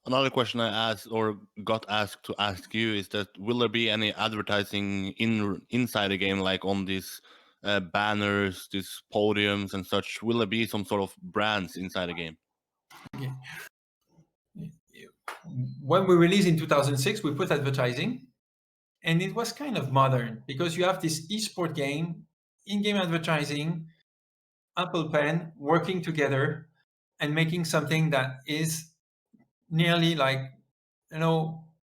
Another question I asked or got asked to ask you is that will there be any advertising inside the game, like on these banners, these podiums and such? Will there be some sort of brands inside the game? Okay. When we released in 2006, we put advertising, and it was kind of modern because you have this esport game, in-game advertising, Apple Pen working together and making something that is nearly like,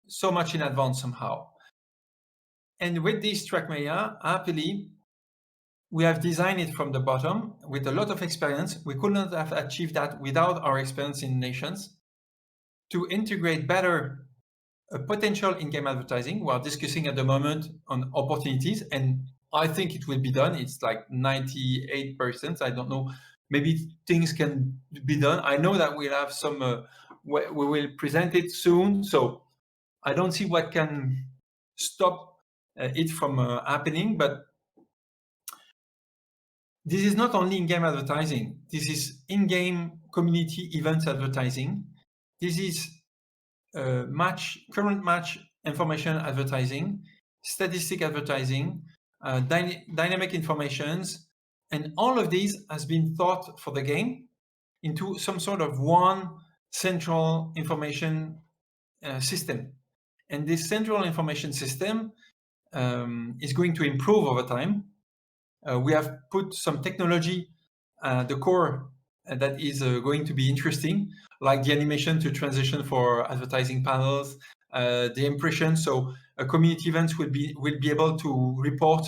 so much in advance somehow. And with this Trackmania, happily, we have designed it from the bottom with a lot of experience. We could not have achieved that without our experience in nations to integrate better potential in-game advertising. We are discussing at the moment on opportunities, and I think it will be done. It's like 98%. I don't know. Maybe things can be done. I know that we'll have some. We will present it soon, so I don't see what can stop it from happening. But this is not only in-game advertising. This is in-game community events advertising. This is current match information advertising, statistic advertising, dynamic informations, and all of these has been thought for the game into some sort of one central information system. And this central information system is going to improve over time. We have put some technology, the core that is going to be interesting, like the animation to transition for advertising panels, the impression. So community events will be able to report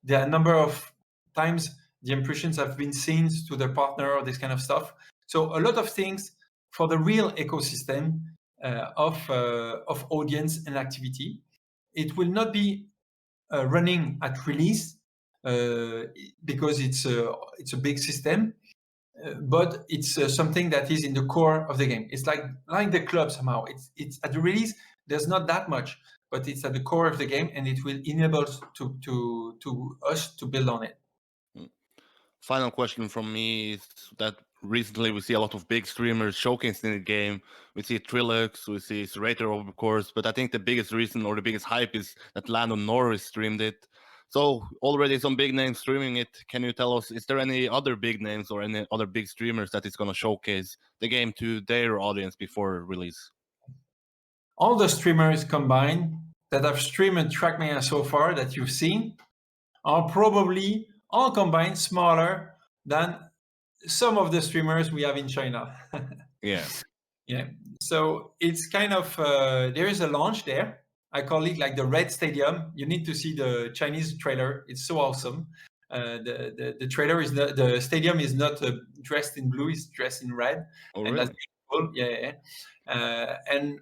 the number of times the impressions have been seen to the partner or this kind of stuff. So a lot of things for the real ecosystem of audience and activity. It will not be running at release because it's a big system, but it's something that is in the core of the game. It's like the club somehow. It's at the release. There's not that much, but it's at the core of the game, and it will enable to us to build on it. Final question from me is that recently we see a lot of big streamers showcasing the game. We see Trilux, we see Serator, of course, but I think the biggest reason or the biggest hype is that Landon Norris streamed it. So already some big names streaming it. Can you tell us, is there any other big names or any other big streamers that is going to showcase the game to their audience before release? All the streamers combined that have streamed Trackmania so far that you've seen are probably all combined smaller than some of the streamers we have in China. Yeah. Yeah. So it's kind of, there is a launch there. I call it like the Red Stadium. You need to see the Chinese trailer. It's so awesome. The trailer is the stadium is not dressed in blue; it's dressed in red. Oh, and really? that's cool. Yeah. And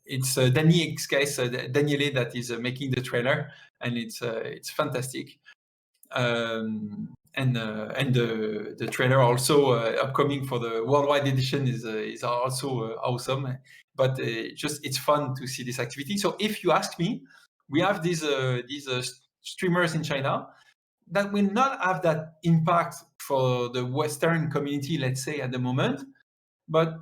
it's Daniel's case, Daniele, that is making the trailer, and it's fantastic. And the trailer also upcoming for the worldwide edition is also awesome. But it's fun to see this activity. So if you ask me, we have these streamers in China that will not have that impact for the Western community, let's say, at the moment. But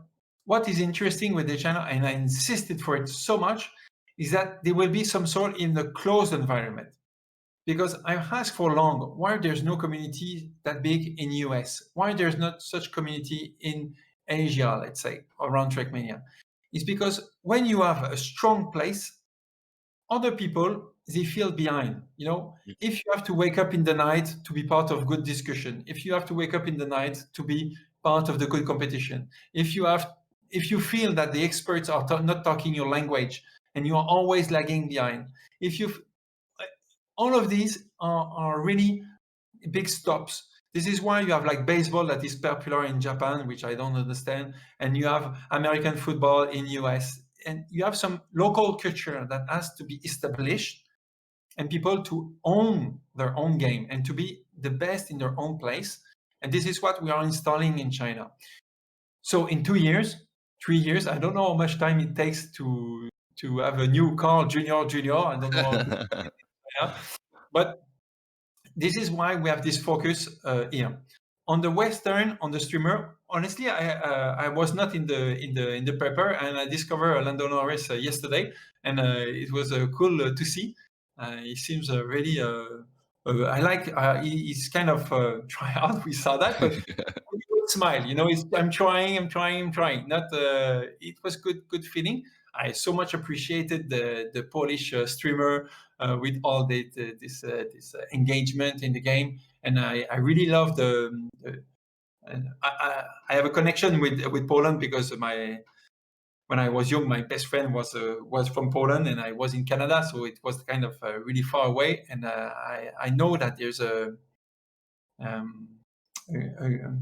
what is interesting with the channel, and I insisted for it so much, is that there will be some sort in the closed environment. Because I've asked for long, why there's no community that big in US? Why there's not such community in Asia, let's say, around Trackmania? It's because when you have a strong place, other people, they feel behind. If you have to wake up in the night to be part of good discussion, if you have to wake up in the night to be part of the good competition, if you feel that the experts are not talking your language and you are always lagging behind, all of these are really big stops. This is why you have like baseball that is popular in Japan, which I don't understand, and you have American football in US, and you have some local culture that has to be established, and people to own their own game and to be the best in their own place. And this is what we are installing in China. So in 2 years, 3 years, I don't know how much time it takes to have a new car, junior. I don't know. Yeah. But this is why we have this focus here. On the Western, on the streamer, honestly, I was not in the prepper, and I discovered Lando Norris yesterday, and it was cool to see. He seems really. I like. He's kind of try hard. We saw that, but with a good smile. I'm trying. I'm trying. Not. It was good feeling. I so much appreciated the Polish streamer with all this engagement in the game, and I really love the and I have a connection with Poland because when I was young, my best friend was from Poland, and I was in Canada, so it was kind of really far away. And I know that there's um, a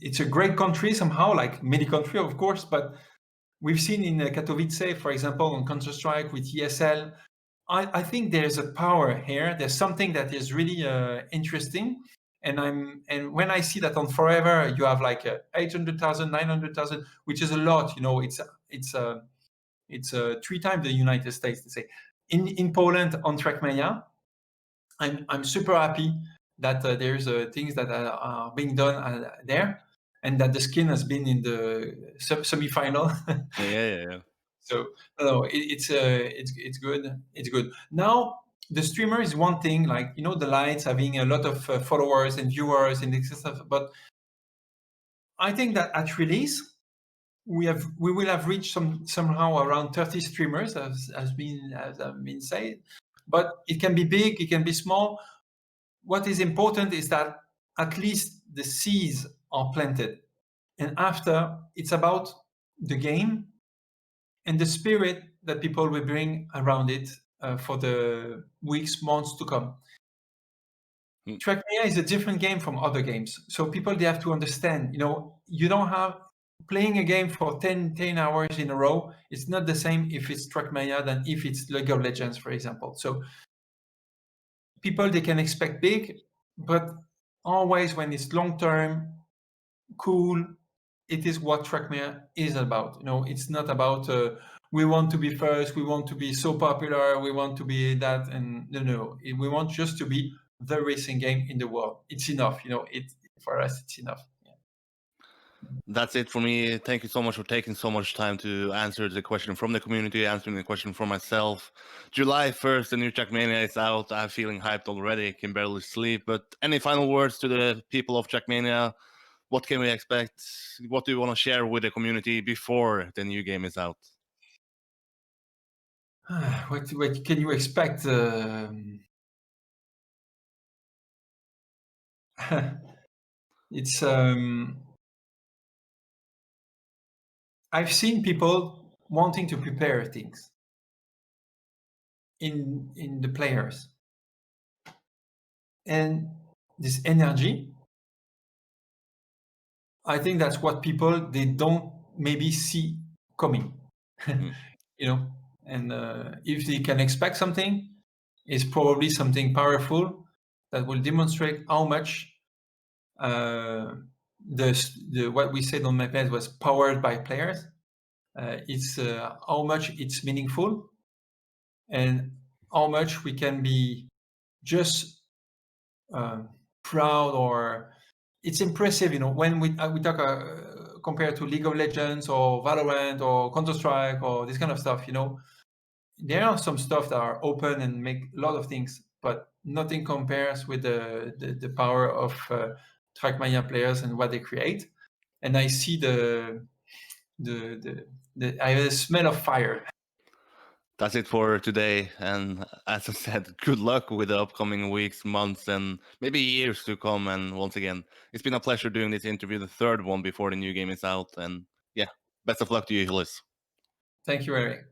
it's a great country somehow, like many countries, of course. But we've seen in Katowice, for example, on Counter Strike with ESL. I think there's a power here. There's something that is really interesting. And when I see that on Forever you have like 800,000, 900,000, which is a lot. It's 3 times the United States. To say in Poland on Trackmania, I'm super happy that there's things that are being done there, and that the skin has been in the semi-final. Yeah. So no, it's good. It's good. Now the streamer is one thing, like the lights having a lot of followers and viewers and this stuff. But I think that at release we will have reached somehow around 30 streamers, as have been said. But it can be big, it can be small. What is important is that at least the seeds are planted, and after it's about the game and the spirit that people will bring around it for the weeks, months to come. Mm. Trackmania is a different game from other games. So people, they have to understand, you don't have playing a game for 10 hours in a row. It's not the same if it's Trackmania than if it's League of Legends, for example. So people, they can expect big, but always when it's long-term, cool, it is what Trackmania is about. It's not about we want to be first, we want to be so popular, we want to be that, and no. We want just to be the racing game in the world. It's enough. For us, it's enough. Yeah. That's it for me. Thank you so much for taking so much time to answer the question from the community, answering the question for myself. July 1st, the new Trackmania is out. I'm feeling hyped already. Can barely sleep. But any final words to the people of Trackmania? What can we expect? What do you want to share with the community before the new game is out? What can you expect? It's I've seen people wanting to prepare things in the players, and this energy, I think that's what people, they don't maybe see coming. Mm. And if they can expect something, it's probably something powerful that will demonstrate how much the what we said on my page was powered by players. It's how much it's meaningful, and how much we can be just proud, or it's impressive. When we talk compared to League of Legends or Valorant or Counter Strike or this kind of stuff, there are some stuff that are open and make a lot of things, but nothing compares with the power of Trackmania players and what they create. And I see I have a smell of fire. That's it for today. And as I said, good luck with the upcoming weeks, months, and maybe years to come. And once again, it's been a pleasure doing this interview, the third one before the new game is out. And yeah, best of luck to you, Hillis. Thank you, Eirik.